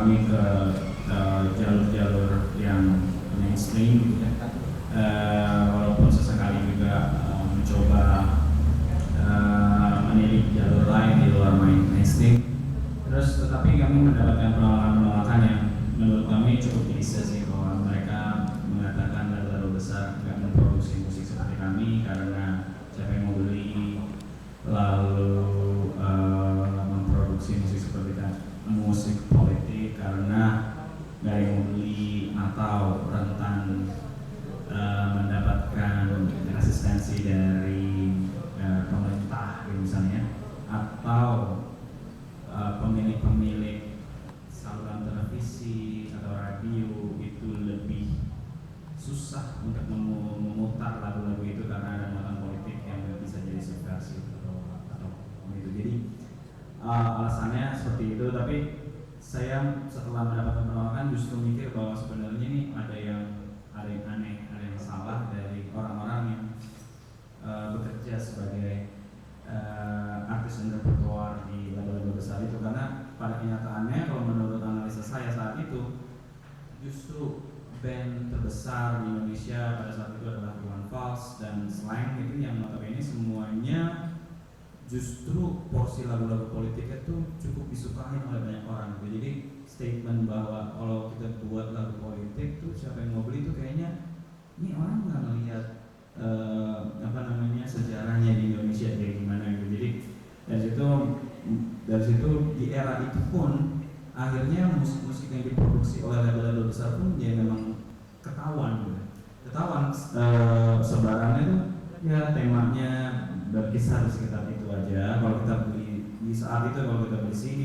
kami ke jalur-jalur yang mainstream gitu ya. Walaupun sesekali juga mencoba menilik jalur lain di luar mainstream. Terus tetapi kami mendapatkan penolakan yang menurut kami cukup klise sih, bahwa mereka mengatakan label besar nggak memproduksi musik seperti kami karena siapa yang mau beli, lalu memproduksi musik seperti musik politik karena nggak ada yang mau beli, atau rentan mendapatkan resistensi dari pemerintah misalnya, atau pemilik-pemilik saluran televisi atau radio itu lebih susah untuk memutar lagu-lagu itu karena ada muatan politik yang bisa jadi subversif atau itu. Jadi alasannya seperti itu. Tapi saya setelah mendapatkan penolakan justru mikir bahwa sebenarnya ini ada yang aneh, ada yang salah dari orang-orang yang bekerja sebagai artis dan repertoire di label-label besar itu, karena pada kenyataannya kalau menurut analisa saya saat itu justru band terbesar di Indonesia pada saat itu adalah Iwan Fals dan Slang, itu yang notabene semuanya justru porsi lagu-lagu politiknya itu cukup disukai oleh banyak orang. Jadi statement bahwa kalau kita buat lagu politik tuh siapa yang mau beli itu kayaknya ini orang nggak melihat sejarahnya di Indonesia kayak gimana gitu. Jadi dari situ di era itu pun akhirnya musik-musik yang diproduksi oleh label-label besar pun ya memang ketahuan gitu. Sebarannya tuh ya temanya berkisar di sekitar itu aja. Kalau kita beli di saat itu, kalau kita beli CD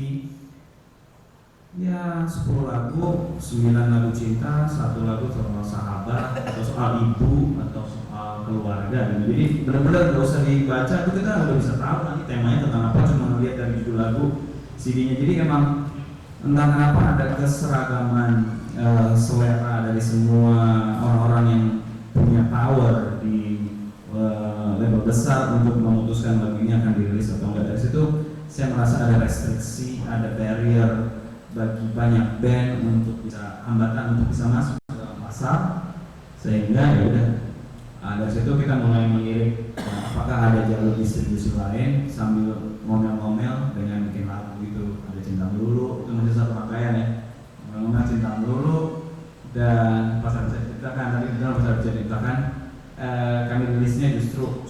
ya 10 lagu, 9 lagu cinta, 1 lagu soal sahabat atau soal ibu atau soal keluarga gitu. Jadi benar-benar gak usah dibaca tuh kita udah bisa tahu nanti temanya tentang apa, cuma ngeliat dari judul lagu CD-nya. Jadi emang entah kenapa ada keseragaman selera dari semua orang-orang yang punya power di label besar untuk memutuskan lagu ini akan dirilis atau enggak. Dari situ saya merasa ada restriksi, ada barrier bagi banyak band untuk bisa hambatan untuk bisa masuk ke pasar, sehingga ya udah dari situ kita mulai melirik apakah ada jalur distribusi lain sambil ngomel-ngomel dengan bikin lagu gitu. Ada Cinta Melulu, itu masih satu rangkaian ya, ngomel-ngomel Cinta Melulu dan Pasar Bisa Diciptakan. Tadi benar Pasar Bisa Diciptakan kami rilisnya justru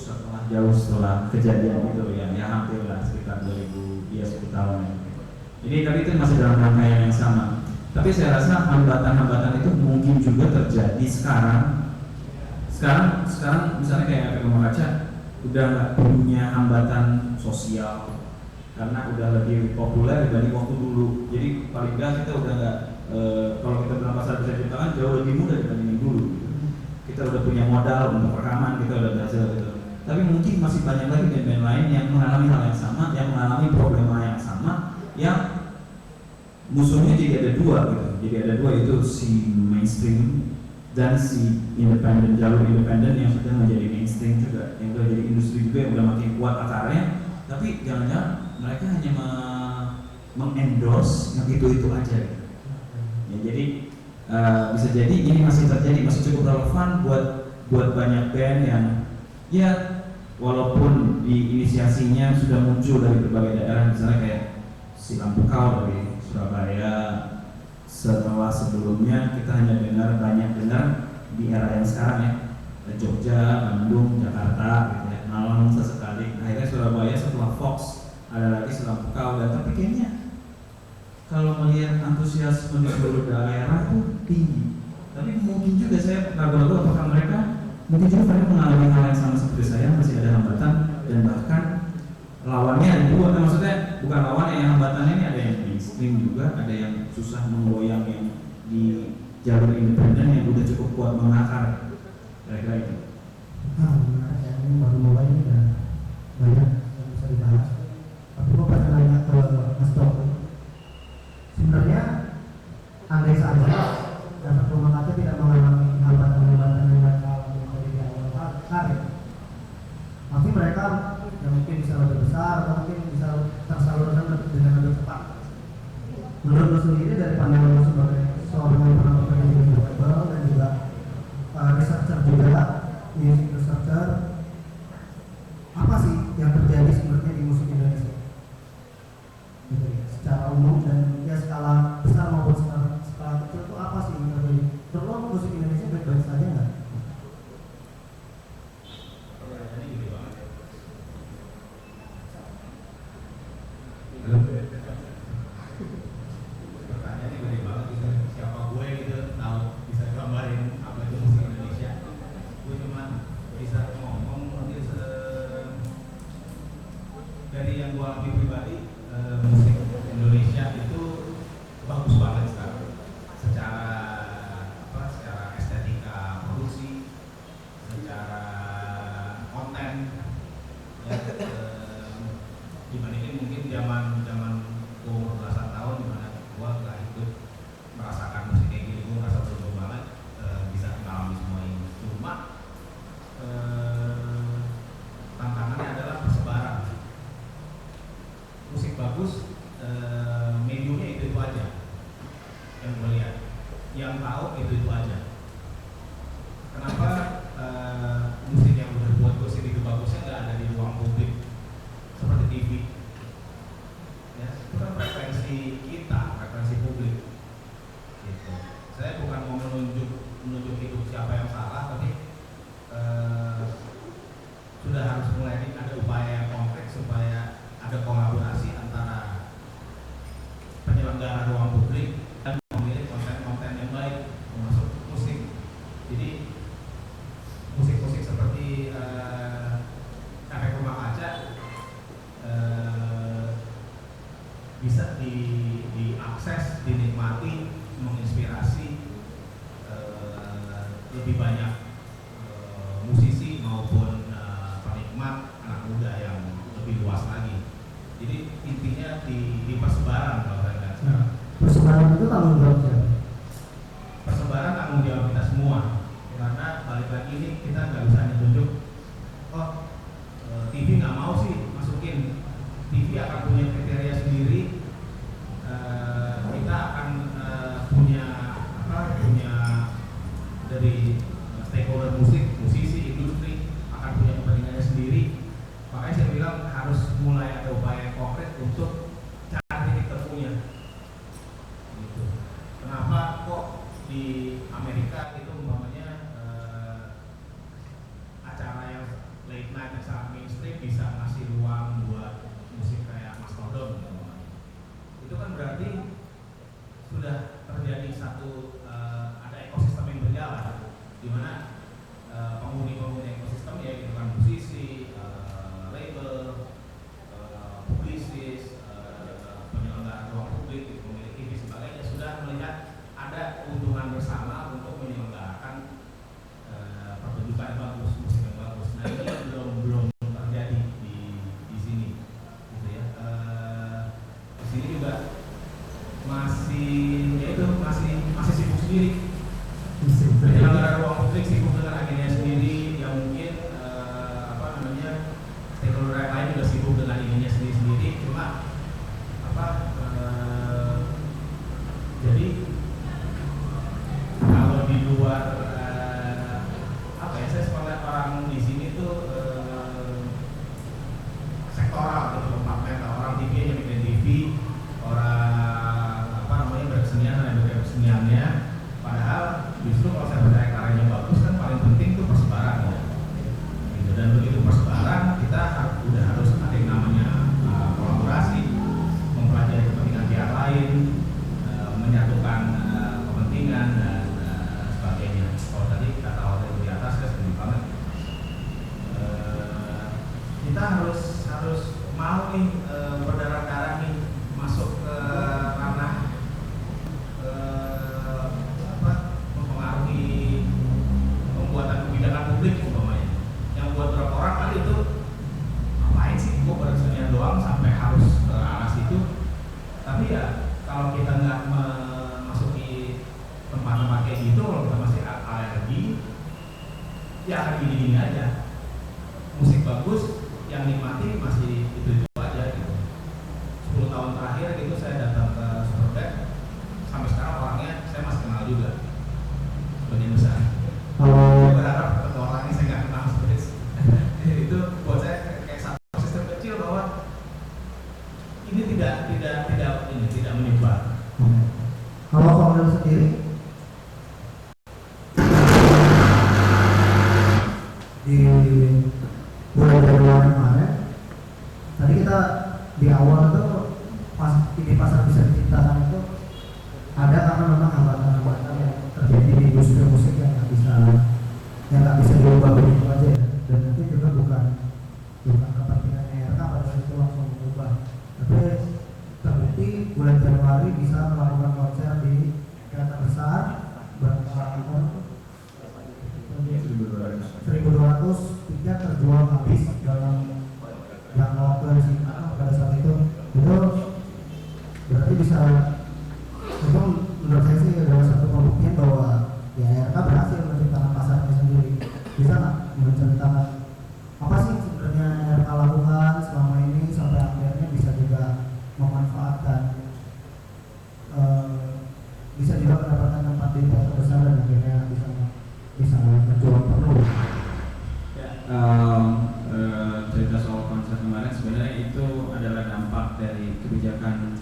jauh setelah kejadian itu ya hampir lah sekitar 2000 ya 10 tahun ya. Jadi tadi itu masih dalam rangkaian yang sama. Tapi saya rasa hambatan-hambatan itu mungkin juga terjadi sekarang misalnya kayak Pegang Kaca udah nggak punya hambatan sosial karena udah lebih populer dibanding waktu dulu. Jadi paling nggak kita udah nggak kalau kita bilang Pasar Bisa Diciptakan jauh lebih mudah dibandingin dulu. Kita udah punya modal untuk rekaman, kita udah berhasil gitu. Tapi mungkin masih banyak lagi band-band lain yang mengalami hal yang sama, yang mengalami problema yang sama, yang musuhnya jadi ada dua gitu. Jadi ada dua, itu si mainstream dan si independen, jalur independen yang sudah menjadi mainstream juga, yang sudah jadi industri juga yang udah makin kuat akarnya. Tapi jangan-jangan mereka hanya mengendorse yang itu aja gitu. Ya, jadi bisa jadi ini masih terjadi, masih cukup relevan buat banyak band yang ya walaupun di inisiasinya sudah muncul dari berbagai daerah, misalnya kayak si Lampu Kau dari Surabaya. Setelah sebelumnya kita hanya banyak dengar di era yang sekarang ya, Jogja, Bandung, Jakarta gitu ya, Malang sesekali. Akhirnya Surabaya setelah Fox ada lagi si Lampu Kau, dan tapi kayaknya kalau melihat antusiasme di seluruh daerah itu tinggi. Tapi mungkin juga saya ragu-ragu apakah mereka mungkin juga mereka mengalami hal yang sama seperti saya, masih ada hambatan dan bahkan lawannya ada dua. Maksudnya bukan lawannya, yang hambatannya ini ada yang mainstream juga, ada yang susah menggoyang yang di jalur independen yang udah cukup kuat mengakar. Kira-kira itu. Ini baru mulai ini dan banyak yang bisa dibahas. Tapi gue pengen nanya ke Mas Dok. Sebenarnya andai saja dapat rumah kaca tidak mengalami hambatan-hambatan yang mereka alami di awal karir, tapi mereka yang mungkin bisa lebih besar atau mungkin bisa tersalurkan dengan lebih cepat. Menurut lo sendiri dari pandangan Pertanyaannya gede banget gitu. Siapa gue gitu tahu bisa gambarin apa itu musik Indonesia. Gue cuma bisa ngomong mungkin dari yang gue alami pribadi, musik Indonesia itu bagus banget sekarang. Secara estetika produksi, secara konten, ya, dibandingin mungkin zaman umur belasan tahun di mana gua nggak ikut merasakan musik kayak gini, gua merasa beruntung banget bisa mengalami semua ini. Cuma tantangannya adalah persebaran. Musik bagus, mediumnya itu aja yang gue lihat, yang tahu itu aja. Kenapa musik yang udah buat musik itu bagusnya nggak ada di ruang publik seperti TV? Ya, itu kan frekuensi kita, frekuensi publik. Gitu. Saya bukan mau menunjuk hidup siapa yang salah, tapi sudah harus mulai ada upaya yang konkret supaya ada kolaborasi antara penyelenggara ruang publik dan memilih konten-konten yang baik termasuk musik. Jadi musik-musik seperti Efek Rumah Kaca bisa diakses, dinikmati, menginspirasi lebih banyak musisi maupun penikmat anak muda yang lebih luas lagi. Jadi intinya di persebaran kalau saya lihat sekarang. Persebaran itu tanggung jawab siapa? Persebaran tanggung jawab kita semua, karena balik lagi ini kita nggak bisa tunjuk, oh TV nggak mau sih masukin, TV akan punya kriteria sendiri, kita akan punya dari stakeholder musisi, industri akan punya kepentingannya sendiri. Makanya saya bilang harus mulai ada upaya konkret untuk cari titik temunya. Gitu. Kenapa kok di Amerika itu umpamanya acara yang late night yang sangat mainstream bisa ngasih ruang buat musik kayak Mastodon gitu. Itu kan berarti sudah terjadi satu ada ekosistem yang berjalan di mana penghuni ekosistem ya itu kan musisi, label, publisis, penyelenggara ruang publik, pemilik TV sebagainya sudah melihat ada keuntungan bersama untuk menyelenggarakan pertunjukan yang bagus, musik yang bagus. Nah ini belum terjadi di sini, gitu ya. Di sini juga masih sibuk sendiri. Penyelenggara ruang publik sibuk dengan agendanya sendiri, yang mungkin stakeholder yang lain juga sibuk dengan ininya sendiri. Cuma jadi kalau di luar saya sekolah orang di sini tuh sektoral gitu, kompartemen, orang TV nya bikin TV, orang berkesenian berkeseniannya. Padahal justru kalau saya percaya karyanya bagus kan paling penting itu persebaran ya. Gitu. Dan begitu persebaran kita udah harus ada yang namanya kolaborasi, mempelajari kepentingan pihak lain, menyatukan kepentingan dan sebagainya. Kalau tadi kata waktu di atas saya setuju banget. Kita harus mau nih berdarah-darah nih masuk ke ranah mempengaruhi pembuatan kebijakan publik umpamanya. Yang buat berapa orang kali itu ngapain sih kok berkesenian doang sampai harus ke arah situ. Tapi ya kalau kita nggak memasuki tempat-tempat kayak gitu, kalau kita masih alergi, ya akan gini-gini aja. Musik bagus, yang nikmati masih itu aja gitu. 10 tahun terakhir gitu saya datang ke Superbad, sampai sekarang orangnya saya masih kenal juga sebagian besar. Saya berharap ketemu orangnya saya nggak kenal seperti itu. Itu buat saya kayak satu sistem kecil bahwa ini tidak menyebar. Kalau founder sendiri di bulan Januari kemarin, tadi kita di awal itu pas Tapi bulan Januari bisa melakukan konser di teater besar berapa 1.200 tiket terjual habis dalam jangka waktu yang singkat pada saat itu berarti bisa itu menurut saya sih adalah satu pembuktian bahwa ya RK berhasil menciptakan pasarnya sendiri. Bisa nggak menceritakan apa sih sebenarnya RK lakukan selama ini sampai akhirnya bisa juga memanfaatkan bisa juga mendapatkan tempat di teater besar dan akhirnya bisa menjual penuh. Cerita soal konser kemarin sebenarnya itu adalah dampak dari kebijakan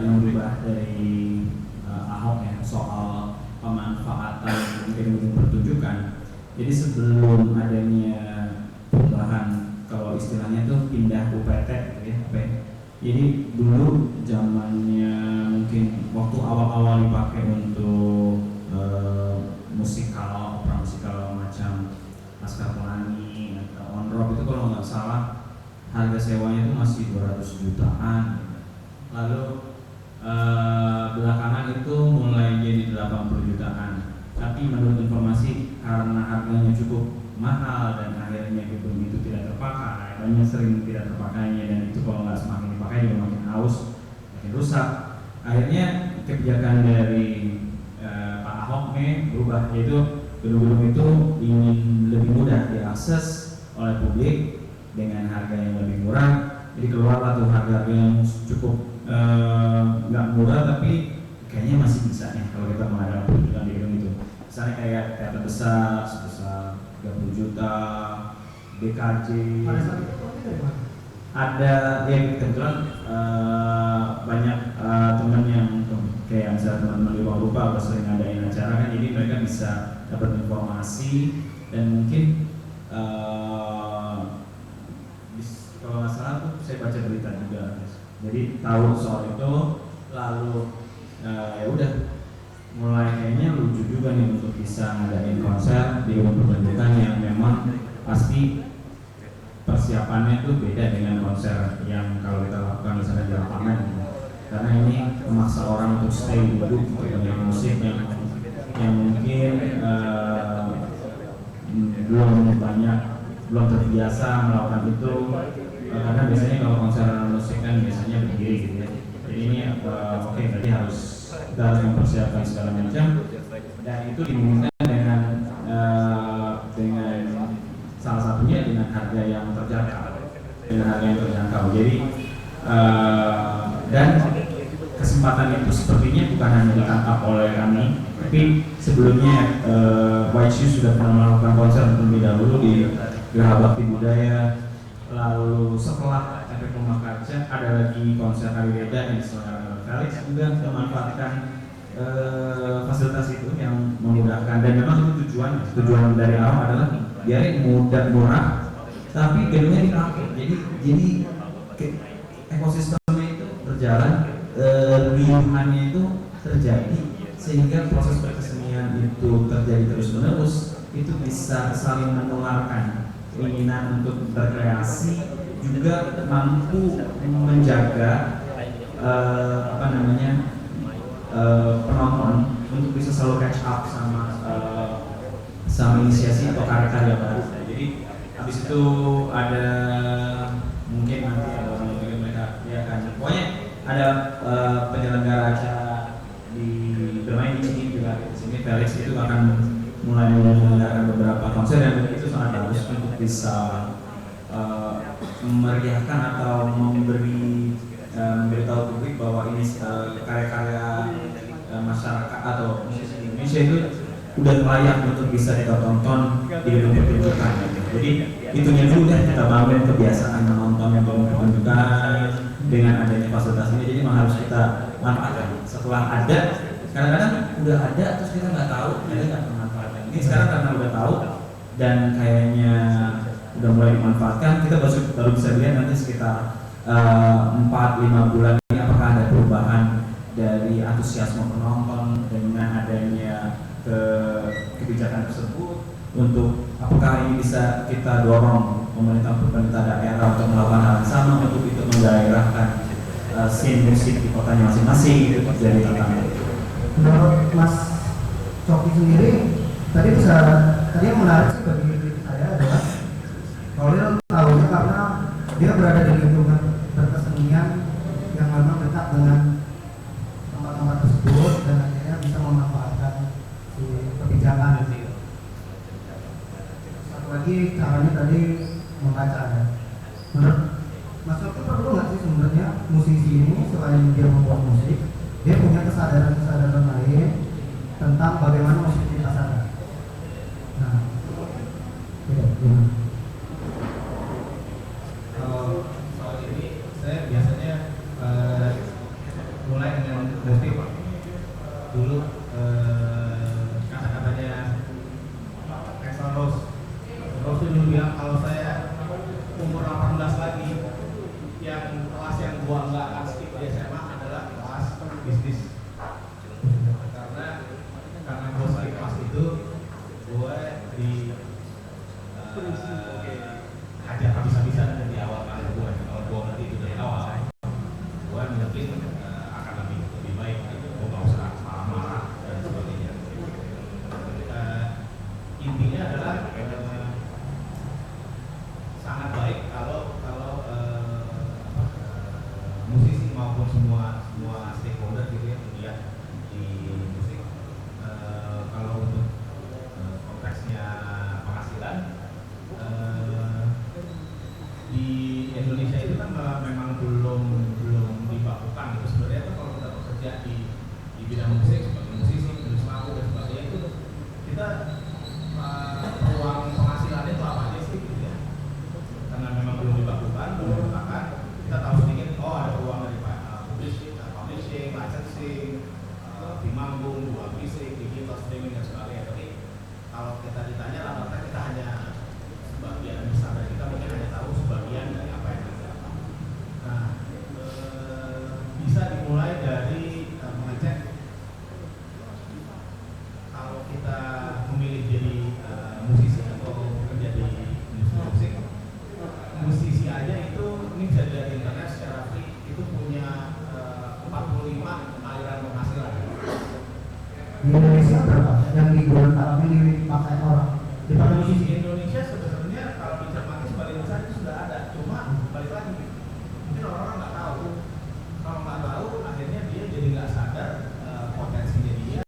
yang berubah dari Ahok ya soal pemanfaatan gedung pertunjukan. Jadi sebelum adanya perubahan, kalau istilahnya itu pindah UPT gitu ya, jadi dulu zamannya mungkin waktu awal-awal dipakai untuk musikal, opera musikal macam Laskar Pelangi atau On Rock itu kalau nggak salah harga sewanya itu masih 200 jutaan. Lalu belakangan itu mulai jadi 80 jutaan. Tapi menurut informasi karena harganya cukup mahal dan akhirnya gedung itu tidak terpakai, banyak sering tidak terpakainya, dan itu kalau nggak semakin dipakai juga makin haus, makin rusak. Akhirnya kebijakan dari Pak Ahok berubah, yaitu gedung-gedung itu ingin lebih mudah diakses oleh publik dengan harga yang lebih murah. Jadi keluarlah tuh harga yang cukup nggak murah tapi kayaknya masih bisa nih kalau kita mengadakan pertunjukan di gedung itu. Misalnya kayak teater besar sebesar 30 juta, BKJ. Ada yang kebetulan banyak teman yang kayak misalnya teman-teman di ruang rupa atau sering ngadain acara kan, jadi mereka bisa dapat informasi dan mungkin kalau nggak salah tuh saya baca berita juga, jadi tahu soal itu. Lalu ya udah mulai kayaknya lucu juga nih untuk bisa ngadain konser di gedung pertunjukan yang memang pasti persiapannya itu beda dengan konser yang kalau kita lakukan misalnya di lapangan gitu. Karena ini memaksa orang untuk stay duduk untuk mendengar musik yang mungkin belum terbiasa melakukan itu, karena biasanya kalau konser musik kan biasanya berdiri gitu ya. Jadi ini oke, tadi kita harus mempersiapkan segala macam, dan itu dimungkinkan dengan salah satunya dengan harga yang terjangkau. Jadi dan kesempatan itu sepertinya bukan hanya ditangkap oleh kami, tapi sebelumnya White Shoes sudah pernah melakukan konser terlebih dahulu di Geraha Bakti Budaya. Lalu setelah efek rumah kaca ada lagi konser Hari Reda yang diselenggarakan Felix juga memanfaatkan fasilitas itu yang memudahkan, dan memang itu tujuan dari awal adalah biar murah tapi gedungnya dipakai. Jadi ekosistemnya itu berjalan, riuhannya itu terjadi sehingga proses berkesenian itu terjadi terus menerus, itu bisa saling menularkan keinginan untuk berkreasi, juga mampu menjaga penonton untuk bisa selalu catch up sama inisiasi atau karya-karya baru. Jadi habis itu ada mungkin nanti ada mereka ya kan, pokoknya ada penyelenggara acara di bermain di sini juga. Di sini Felix itu akan mulai menyelenggarakan beberapa konser dan itu sangat bagus untuk bisa memeriahkan atau memberitahu publik bahwa ini karya-karya masyarakat atau musisi Indonesia itu udah layak untuk bisa kita tonton di gedung pertunjukan. Jadi itunya dulu deh, kita bangun kebiasaan menonton gedung pertunjukan dengan adanya fasilitas ini. Jadi memang harus kita manfaatkan. Setelah ada, kadang-kadang udah ada terus kita nggak tahu, kita nggak memanfaatkan. Ini sekarang karena udah tahu dan kayaknya udah mulai dimanfaatkan, kita baru bisa lihat nanti sekitar 4-5 bulan ini apakah ada perubahan dari antusiasme penonton dengan adanya kebijakan tersebut, untuk apakah ini bisa kita dorong pemerintah daerah untuk melakukan hal yang sama untuk itu menggairahkan scene musik di kotanya masing-masing gitu dari tantangan itu. Menurut Mas Coki sendiri, tadi yang menarik sih bagi diri saya adalah Khalil tahunya karena dia berada di lingkungan berkesenian yang memang dekat dengan tempat-tempat tersebut dan akhirnya bisa memanfaatkan si kebijakan. Satu lagi caranya tadi membaca ya. Menurut Mas Coki perlu nggak sih sebenarnya musisi ini selain dia membuat musik, dia punya kesadaran lain tentang bagaimana musik dipasarkan. Nah, gimana? Kalau soal ini saya biasanya mulai dengan motif dulu. Kata-katanya Axl Rose itu dulu bilang kalau saya umur 18 lagi, yang kelas yang gua nggak akan skip di SMA adalah kelas bisnis. Karena gue skip kelas itu, gue di hajar habis-habisan dari awal kali gue. Kalau gue ngerti itu dari awal, gue mungkin akan lebih baik. Gue nggak usah marah-marah dan sebagainya. Intinya adalah sangat baik kalau musisi maupun semua stakeholder gitu ya melihat di musik. Kalau untuk konteksnya penghasilan di Indonesia itu kan memang belum dibakukan gitu. Sebenarnya tuh kalau kita bekerja di bidang musik sebagai musisi, penulis lagu dan sebagainya itu kita peluang penghasilannya itu apa aja sih gitu ya. Karena memang belum dibakukan, belum diletakkan, kita tahu sedikit ada peluang dari publishing, licensing, di manggung, jual fisik, digital streaming dan sebagainya. Tapi kalau kita ditanya rata-rata kita hanya sebagian besar dari kita mungkin hanya tahu sebagian dari apa yang kita lakukan. Nah, bisa dimulai dari mengecek kalau kita memilih jadi musisi atau bekerja di industri musik. Musisi aja itu ini bisa dilihat di internet secara free itu punya 45 aliran penghasilan. Di Indonesia berapa yang digunakan, yang dipakai orang? Dipakai musisi? Di